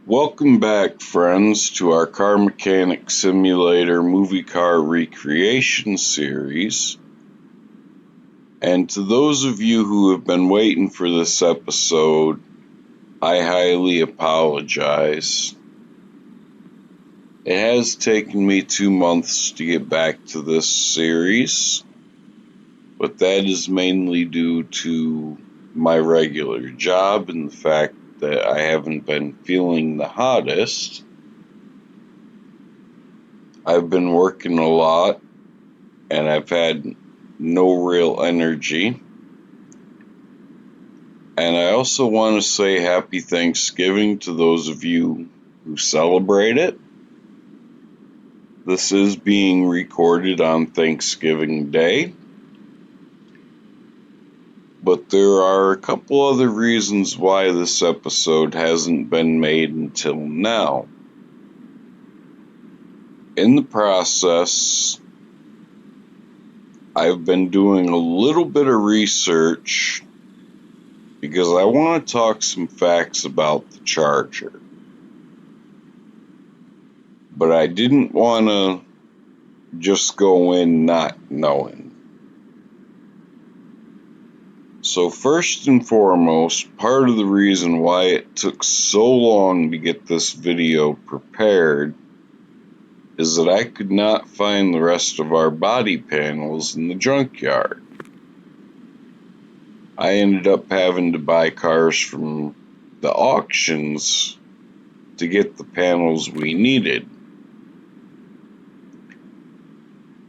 Welcome back, friends, to our Car Mechanic Simulator movie car recreation series. And to those of you who have been waiting for this episode, I highly apologize. It has taken me 2 months to get back to this series, but that is mainly due to my regular job and the fact that I haven't been feeling the hottest. I've been working a lot, and I've had no real energy. And I also want to say happy Thanksgiving to those of you who celebrate it. This is being recorded on Thanksgiving Day. But there are a couple other reasons why this episode hasn't been made until now. In the process, I've been doing a little bit of research because I want to talk some facts about the Charger. But I didn't want to just go in not knowing. So first and foremost, part of the reason why it took so long to get this video prepared is that I could not find the rest of our body panels in the junkyard. I ended up having to buy cars from the auctions to get the panels we needed.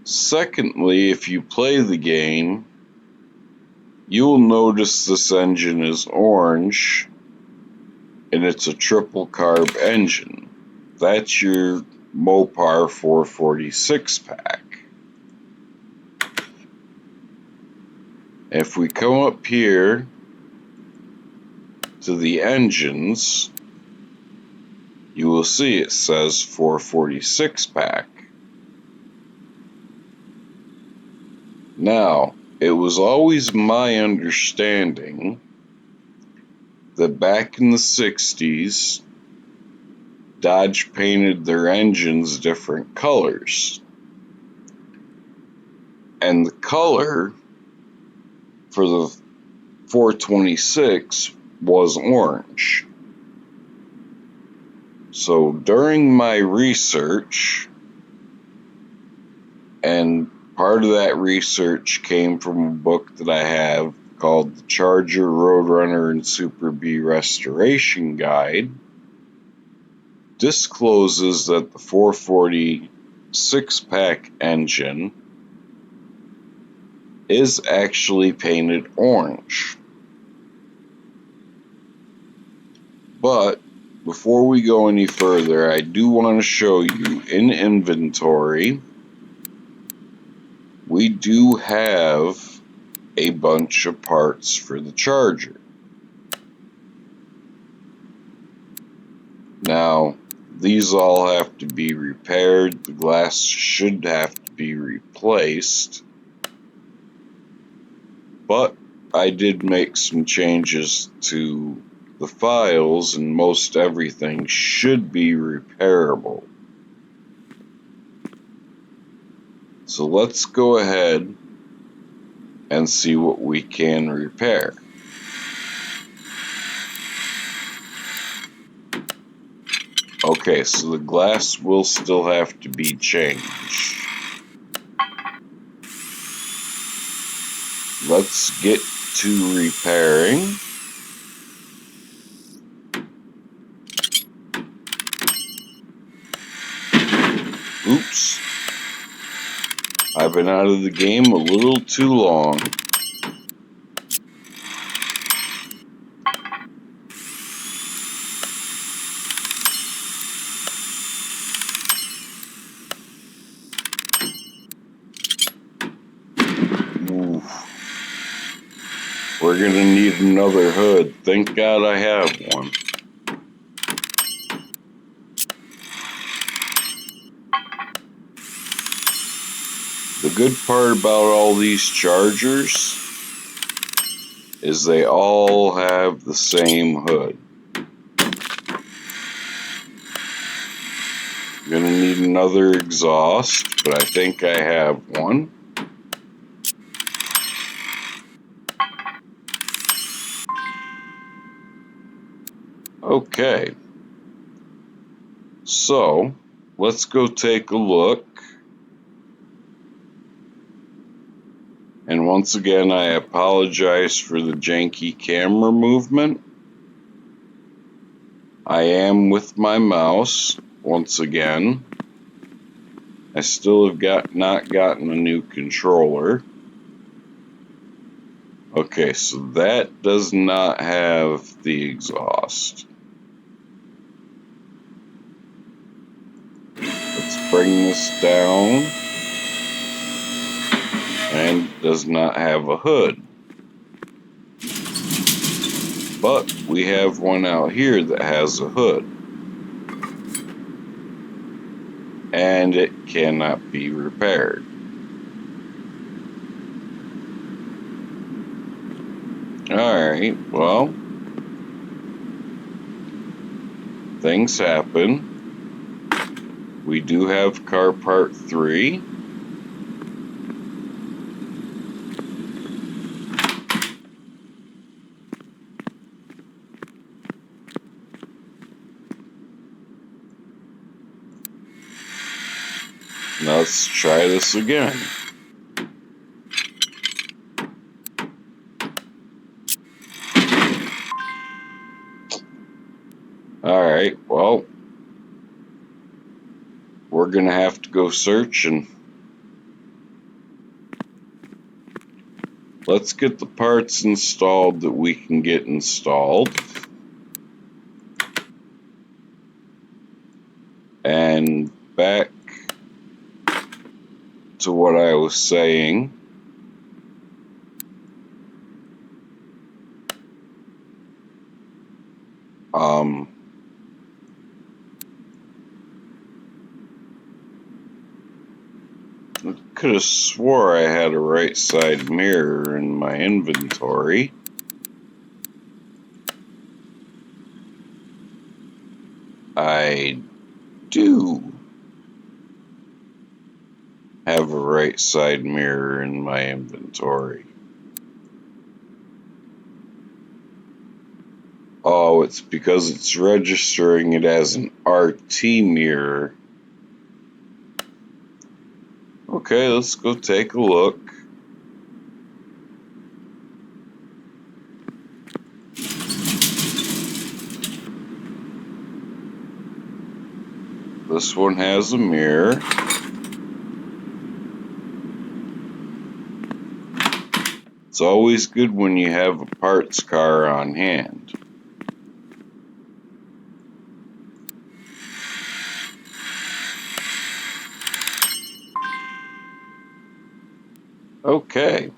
Secondly, if you play the game, you will notice this engine is orange, and it's a triple carb engine. That's your Mopar 446 pack. If we come up here to the engines, you will see it says 446 pack. Now, it was always my understanding that back in the 60s, Dodge painted their engines different colors. And the color for the 426 was orange. So during my research, and part of that research came from a book that I have called The Charger, Roadrunner, and Super Bee Restoration Guide, discloses that the 446 pack engine is actually painted orange. But before we go any further, I do want to show you in inventory, we do have a bunch of parts for the Charger. Now, these all have to be repaired. The glass should have to be replaced. But I did make some changes to the files, and most everything should be repairable. So let's go ahead and see what we can repair. Okay, so the glass will still have to be changed. Let's get to repairing. Oops. I've been out of the game a little too long. Ooh. We're gonna need another hood. Thank God I have one. The good part about all these Chargers is they all have the same hood. Gonna need another exhaust, but I think I have one. Okay. So, let's go take a look. And once again, I apologize for the janky camera movement. I am with my mouse, once again. I still have not gotten a new controller. Okay, so that does not have the exhaust. Let's bring this down. And does not have a hood. But we have one out here that has a hood. And it cannot be repaired. Alright, well, things happen. We do have car part 3. Now let's try this again. Alright, well, we're gonna have to go searching. Let's get the parts installed that we can get installed. And back to what I was saying. I could have swore I had a right side mirror in my inventory. I do have a right side mirror in my inventory. Oh, it's because it's registering it as an RT mirror. Okay, let's go take a look. This one has a mirror. It's always good when you have a parts car on hand. Okay.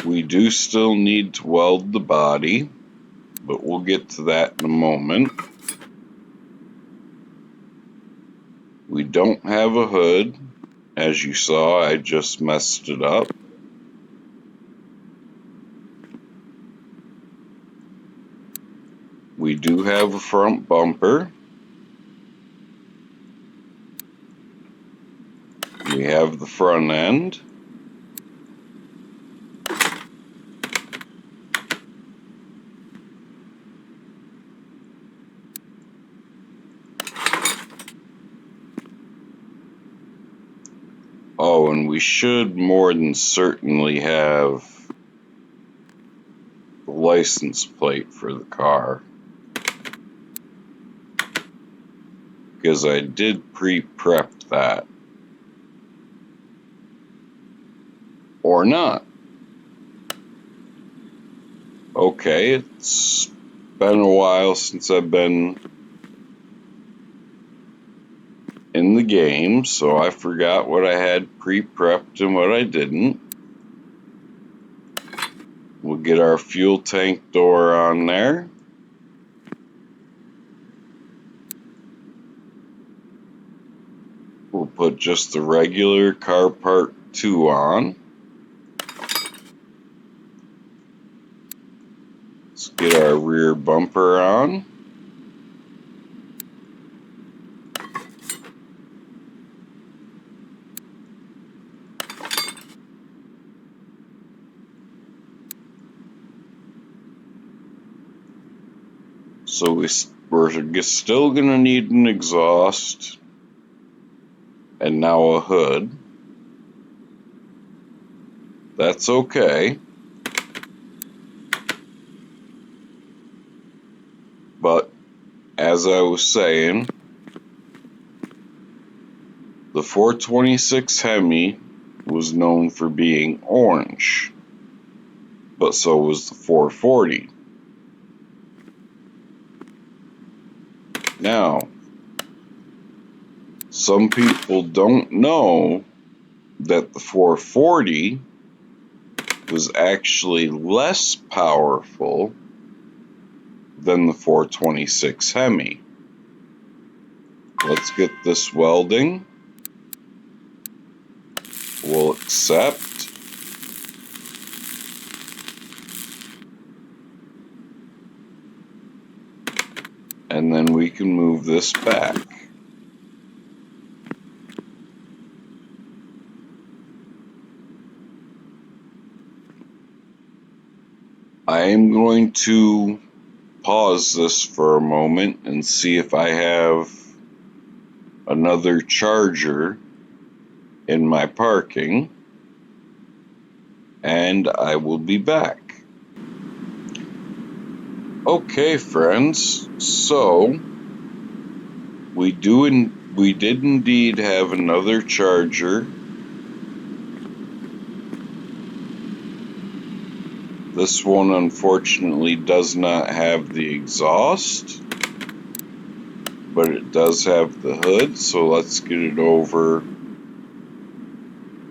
We do still need to weld the body, but we'll get to that in a moment. We don't have a hood. As you saw, I just messed it up. We do have a front bumper. We have the front end. Oh, and we should more than certainly have the license plate for the car, because I did pre-prep that. Or not. Okay, it's been a while since I've been in the game, so I forgot what I had pre-prepped and what I didn't. We'll get our fuel tank door on there. We'll put just the regular car part 2 on. our rear bumper on. So we're still going to need an exhaust and now a hood. That's okay. But as I was saying, the 426 Hemi was known for being orange, but so was the 440. Now, some people don't know that the 440 was actually less powerful than the 426 Hemi. Let's get this welding. We'll accept. And then we can move this back. I am going to pause this for a moment and see if I have another charger in my parking, and I will be back. Okay, friends, so we did indeed have another charger. This one unfortunately does not have the exhaust, but it does have the hood, so let's get it over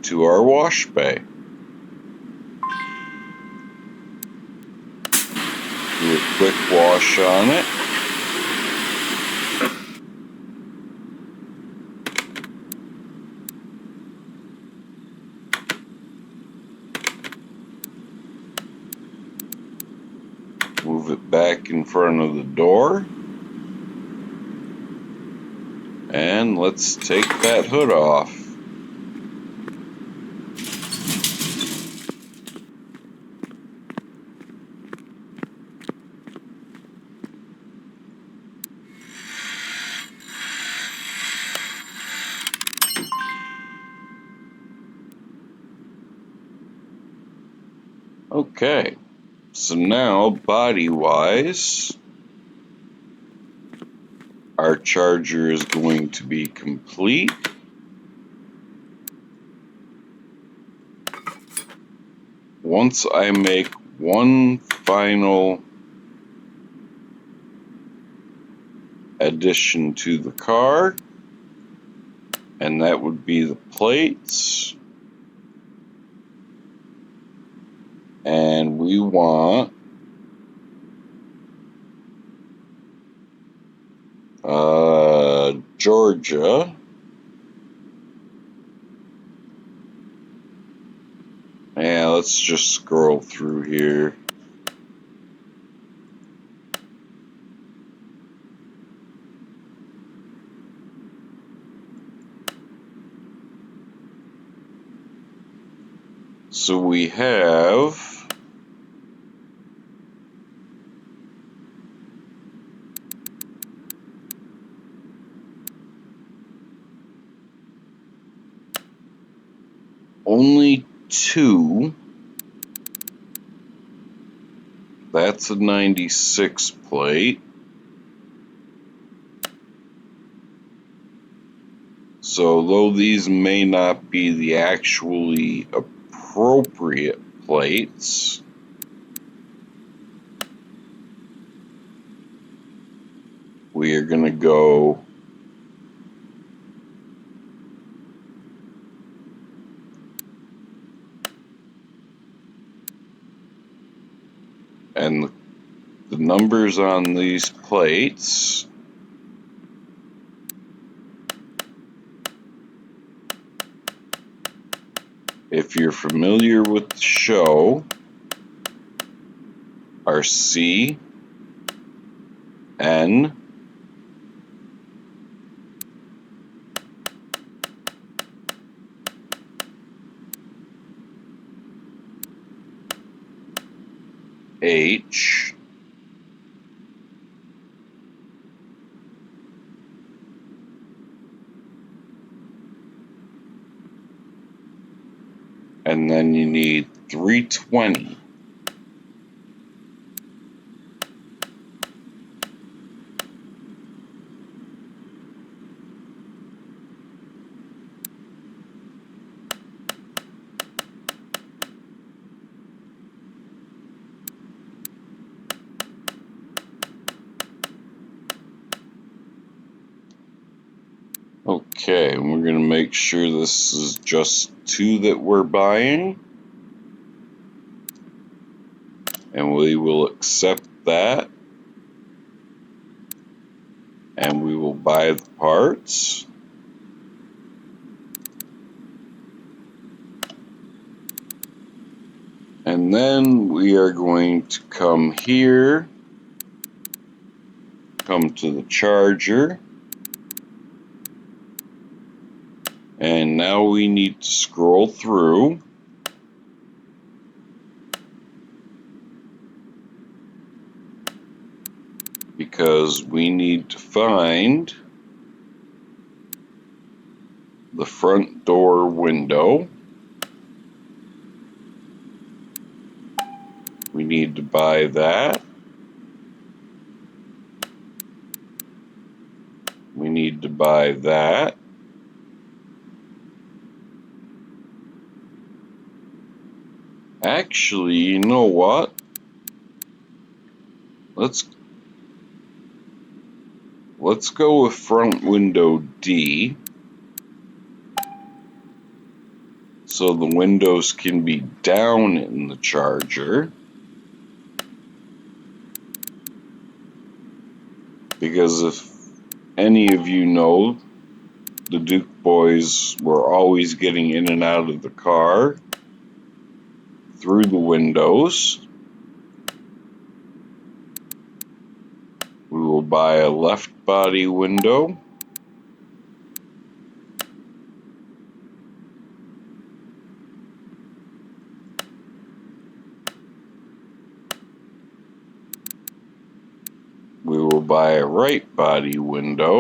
to our wash bay. Do a quick wash on it. Move it back in front of the door. And let's take that hood off. Okay, so now body-wise, our charger is going to be complete. Once I make one final addition to the car, and that would be the plates. And we want Georgia. Yeah, let's just scroll through here. So we have only two. That's a 96 plate. So though these may not be the actually appropriate plates, we are going to go and the numbers on these plates if you're familiar with the show, are C, then H, and then you need 320. Okay, and we're going to make sure this is just 2 that we're buying. And we will accept that. And we will buy the parts. And then we are going to come here, come to the charger. And now we need to scroll through. Because we need to find the front door window. We need to buy that. We need to buy that. Actually, you know what? Let's go with front window D. So the windows can be down in the charger. Because if any of you know, the Duke boys were always getting in and out of the car through the windows. We will buy a left body window. We will buy a right body window.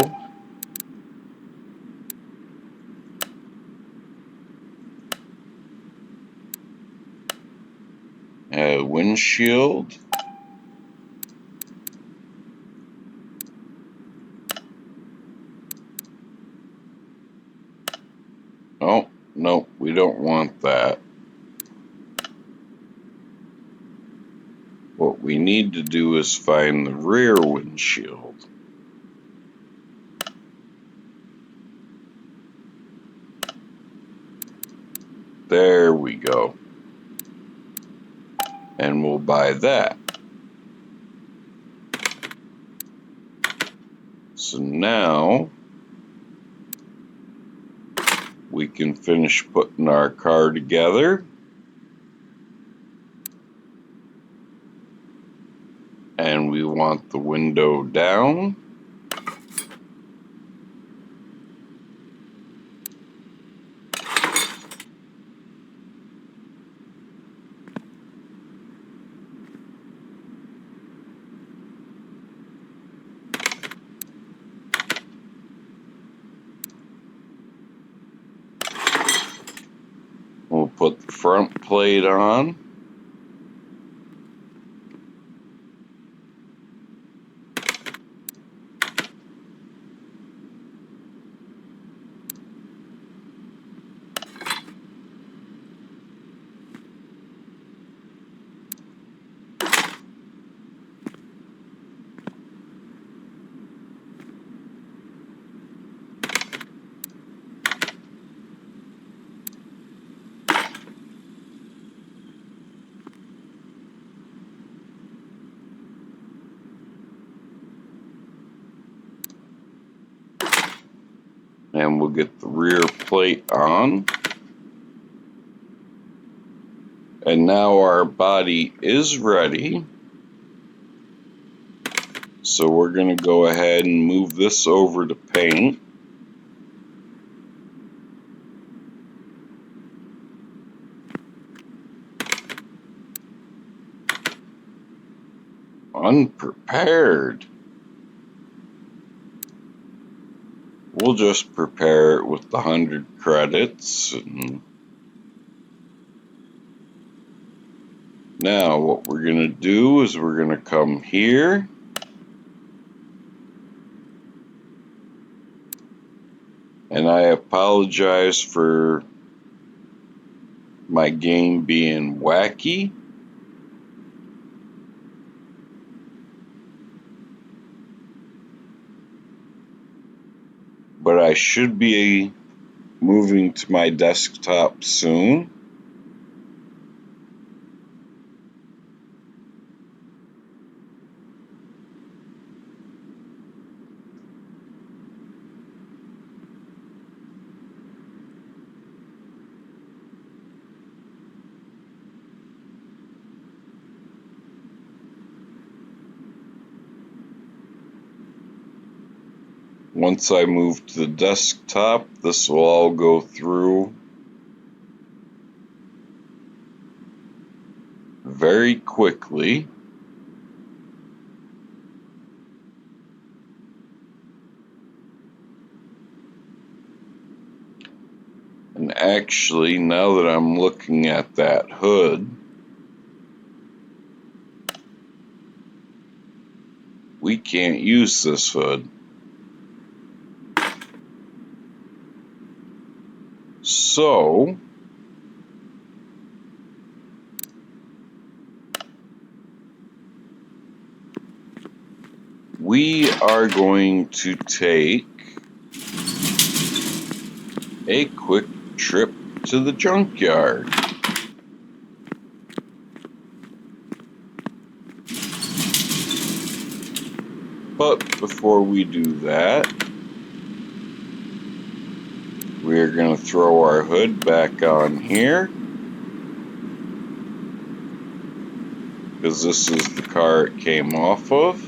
A windshield. Oh, no, we don't want that. What we need to do is find the rear windshield. There we go. And we'll buy that. So now we can finish putting our car together. And we want the window down. We'll put the front plate on. And we'll get the rear plate on. And now our body is ready. So we're going to go ahead and move this over to paint. Unprepared. We'll just prepare it with the 100 credits. And now what we're going to do is we're going to come here. And I apologize for my game being wacky. But I should be moving to my desktop soon. Once I move to the desktop, this will all go through very quickly. And actually, now that I'm looking at that hood, we can't use this hood. So, we are going to take a quick trip to the junkyard. But before we do that, we're going to throw our hood back on here, because this is the car it came off of.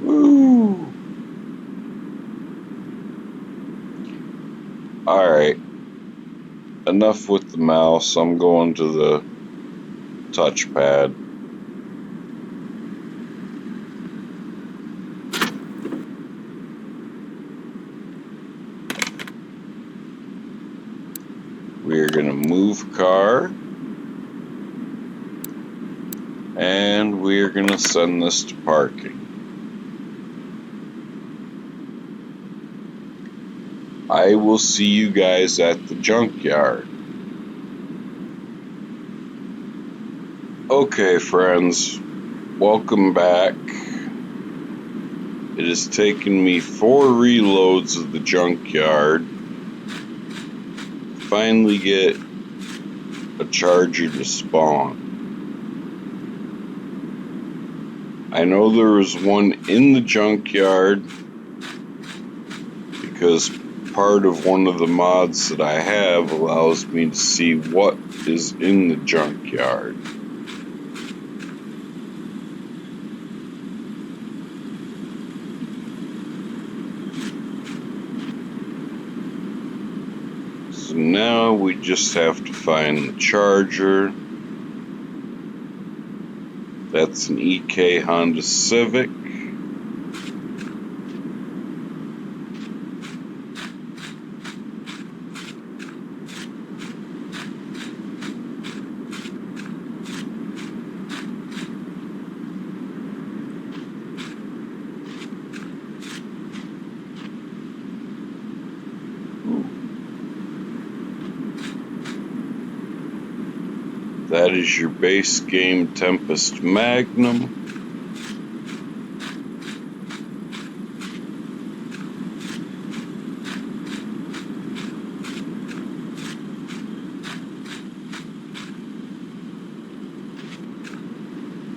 Woo! Alright, enough with the mouse, I'm going to the touchpad. We're going to move car, and we're going to send this to parking. I will see you guys at the junkyard. Okay, friends, welcome back. It has taken me 4 reloads of the junkyard to finally get a charger to spawn. I know there was one in the junkyard because part of one of the mods that I have allows me to see what is in the junkyard. So now we just have to find the charger. That's an EK Honda Civic. That is your base game Tempest Magnum.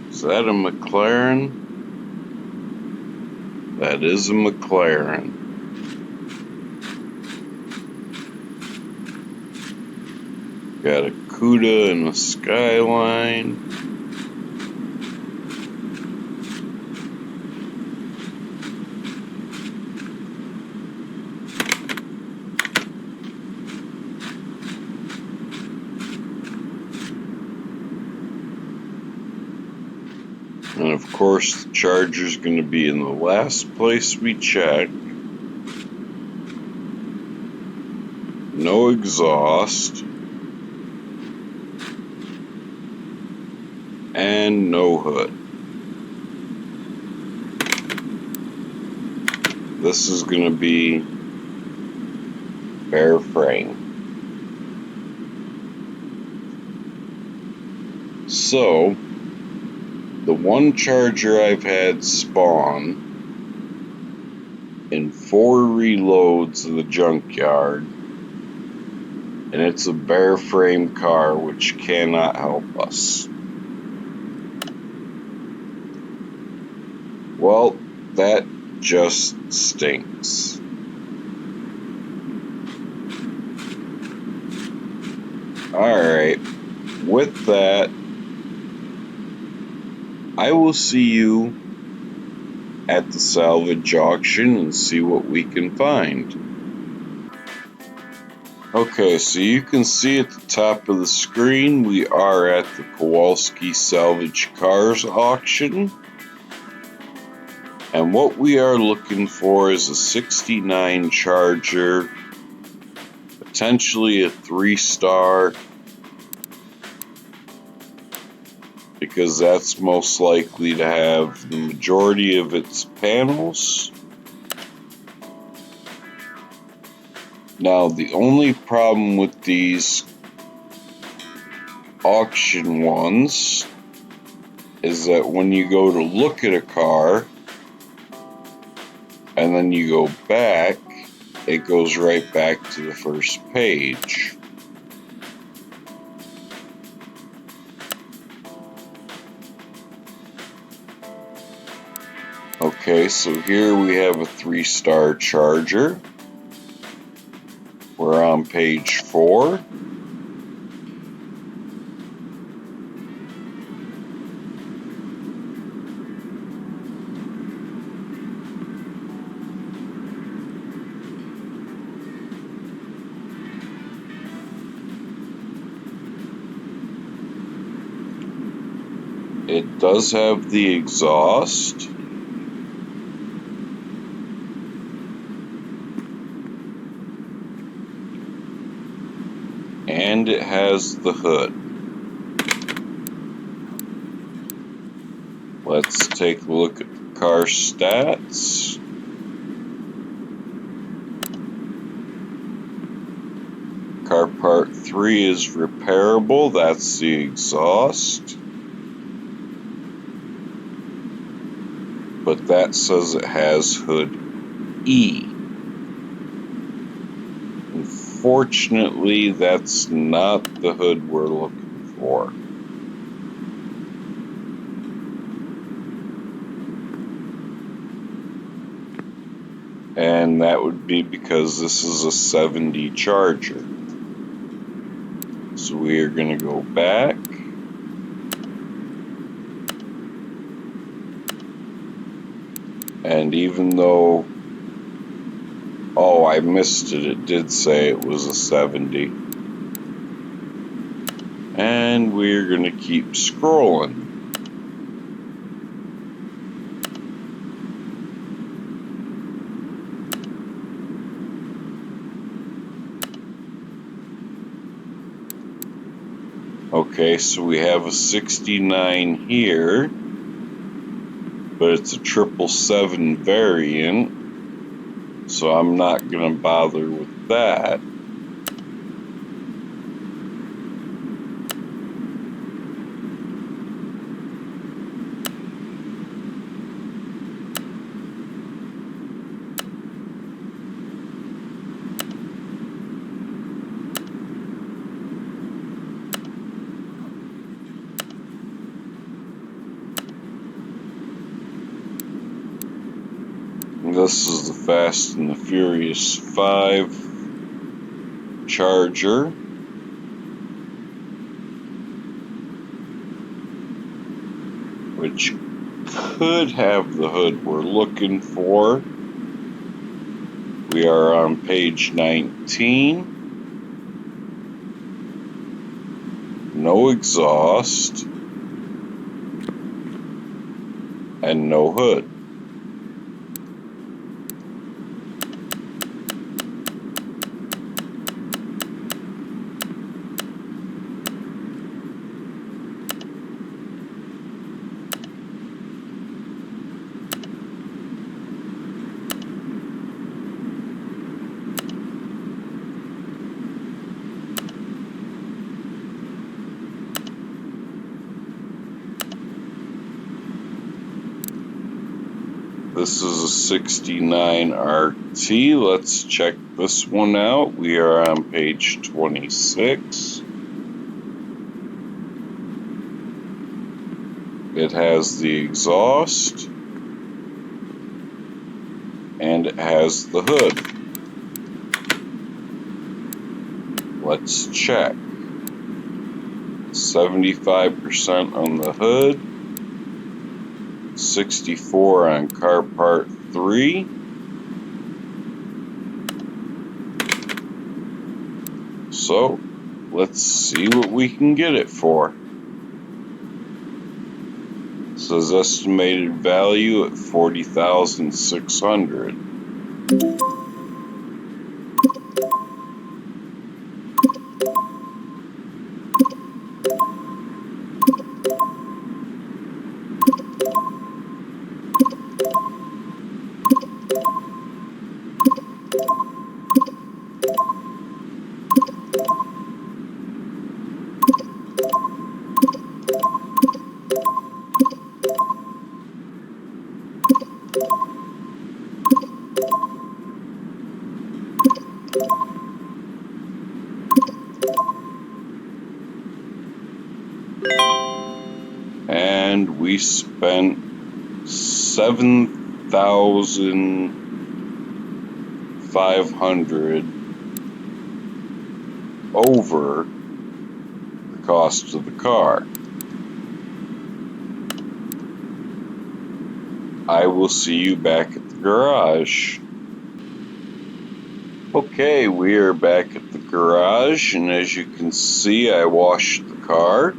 Is that a McLaren? That is a McLaren. Got a Cuda and a Skyline. course, the charger is going to be in the last place we check. No exhaust. And no hood. This is going to be bare frame. So, the one charger I've had spawn in 4 reloads of the junkyard, and it's a bare frame car, which cannot help us. Well, that just stinks. Alright, with that, I will see you at the salvage auction and see what we can find. Okay, so you can see at the top of the screen, we are at the Kowalski Salvage Cars auction. And what we are looking for is a 69 Charger, potentially a 3-star, because that's most likely to have the majority of its panels. Now, the only problem with these auction ones is that when you go to look at a car and then you go back, it goes right back to the first page. Okay, so here we have a 3-star Charger. We're on page 4. It does have the exhaust. And it has the hood. Let's take a look at the car stats. Car part 3 is repairable, that's the exhaust. But that says it has hood E. Unfortunately, that's not the hood we're looking for. And that would be because this is a 70 Charger. So we are going to go back. And even though, oh, I missed it, it did say it was a 70. And we're going to keep scrolling. Okay, so we have a 69 here, but it's a 777 variant, so I'm not going to bother with that. This is the Fast and the Furious 5 Charger. Which could have the hood we're looking for. We are on page 19. No exhaust. and no hood. This is a 69 RT. Let's check this one out. We are on page 26. It has the exhaust and it has the hood. Let's check. 75% on the hood, 64 on car part 3. So let's see what we can get it for. It says estimated value at $40,600. And we spent $7,500 over the cost of the car. I will see you back at the garage. Okay, we are back at the garage, and as you can see, I washed the car.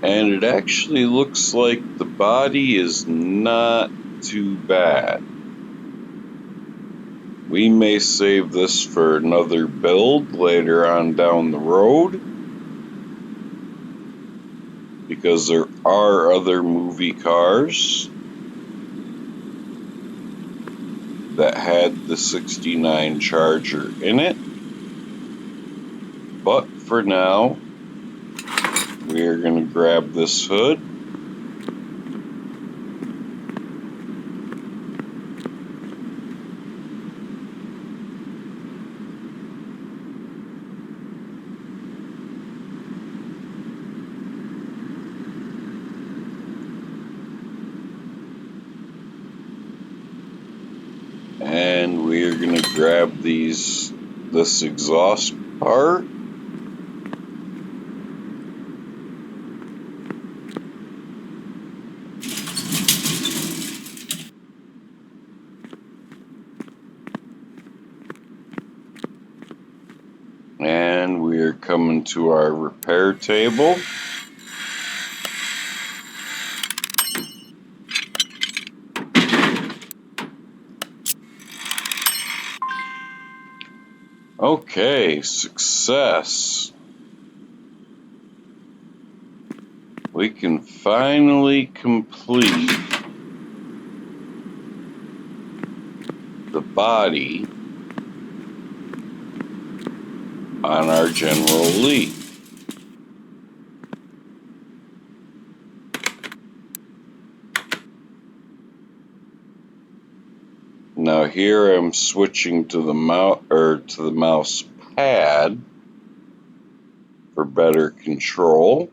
And it actually looks like the body is not too bad. We may save this for another build later on down the road, because there are other movie cars that had the 69 Charger in it. But for now, we are going to grab this hood. And we are going to grab this exhaust part. And we are coming to our repair table. Okay, success. We can finally complete the body on our General Lee. Now here I'm switching to the mouse pad for better control.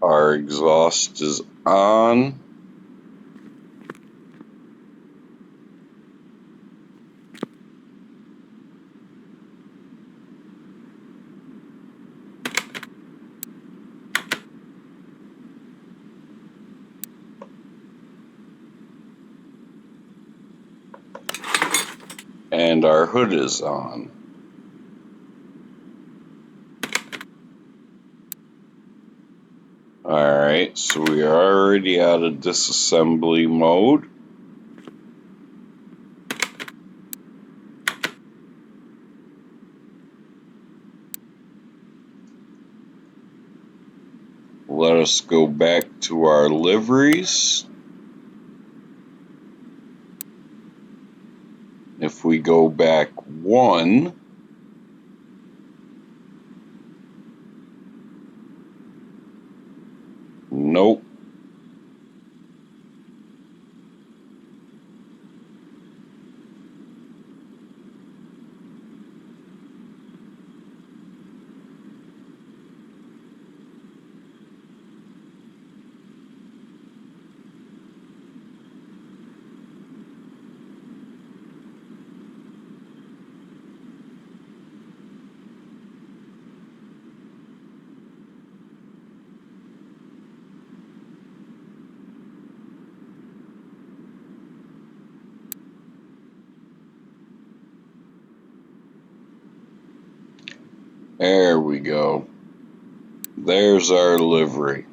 Our exhaust is on. And our hood is on. So we are already out of disassembly mode. Let us go back to our liveries. If we go back one, nope. There we go. There's our livery.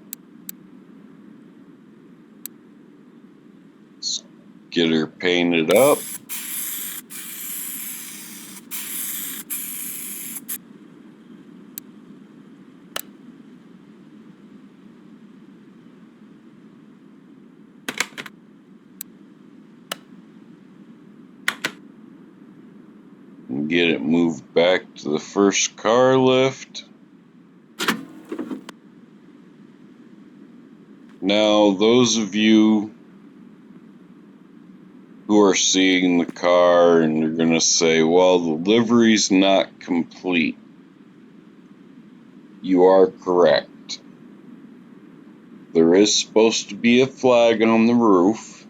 Let's get her painted up. And get it moved back to the first car lift. Now, those of you who are seeing the car and you're going to say, well, the livery's not complete. You are correct. There is supposed to be a flag on the roof,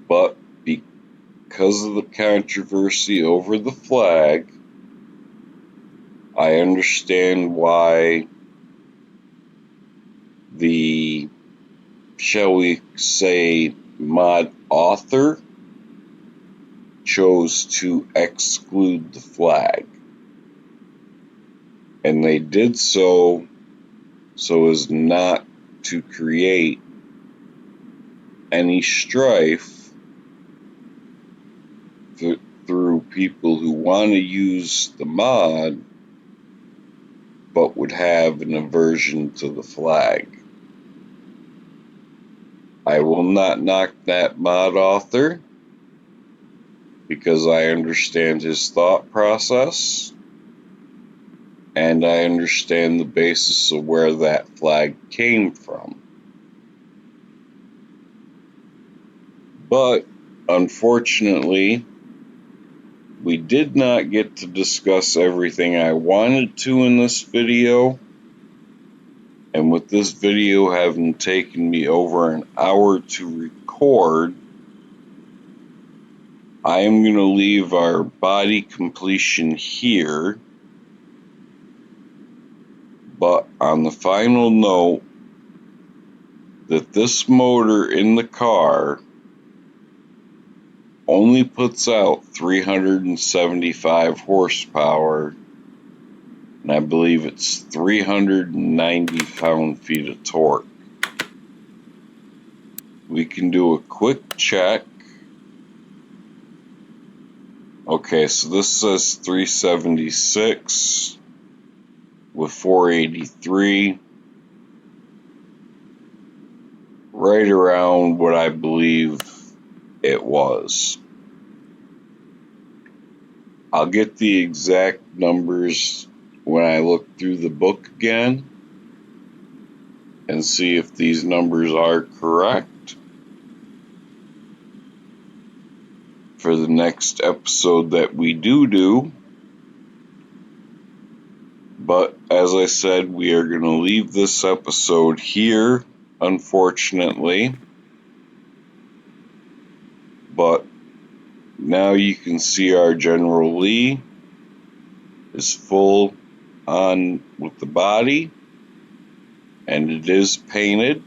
but because of the controversy over the flag, I understand why the, shall we say, mod author chose to exclude the flag. And they did so as not to create any strife through people who want to use the mod but would have an aversion to the flag. I will not knock that mod author because I understand his thought process and I understand the basis of where that flag came from. But unfortunately, we did not get to discuss everything I wanted to in this video. And with this video having taken me over an hour to record, I am going to leave our body completion here. But on the final note, that this motor in the car only puts out 375 horsepower, and I believe it's 390 pound-feet of torque. We can do a quick check. Okay, so this says 376 with 483, right around what I believe it was. I'll get the exact numbers when I look through the book again and see if these numbers are correct for the next episode that we do. But as I said, we are going to leave this episode here, unfortunately. But now you can see our General Lee is full on with the body, and it is painted.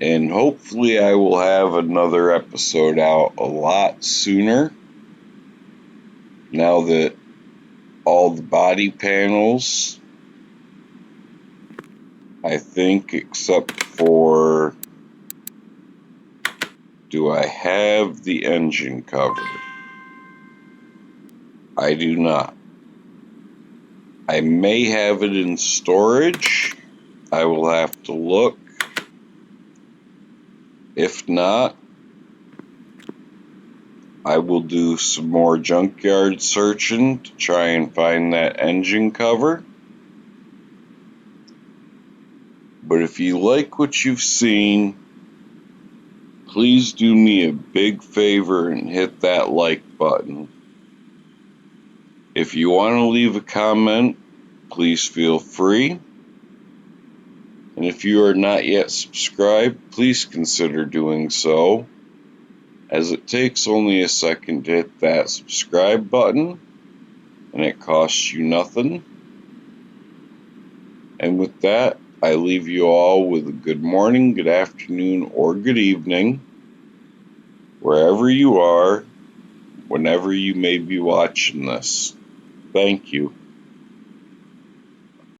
And hopefully I will have another episode out a lot sooner, now that all the body panels I think, except for, do I have the engine cover? I do not. I may have it in storage. I will have to look. If not, I will do some more junkyard searching to try and find that engine cover. But if you like what you've seen, please do me a big favor and hit that like button. If you want to leave a comment, please feel free. And if you are not yet subscribed, please consider doing so, as it takes only a second to hit that subscribe button, and it costs you nothing. And with that, I leave you all with a good morning, good afternoon, or good evening, wherever you are, whenever you may be watching this. Thank you.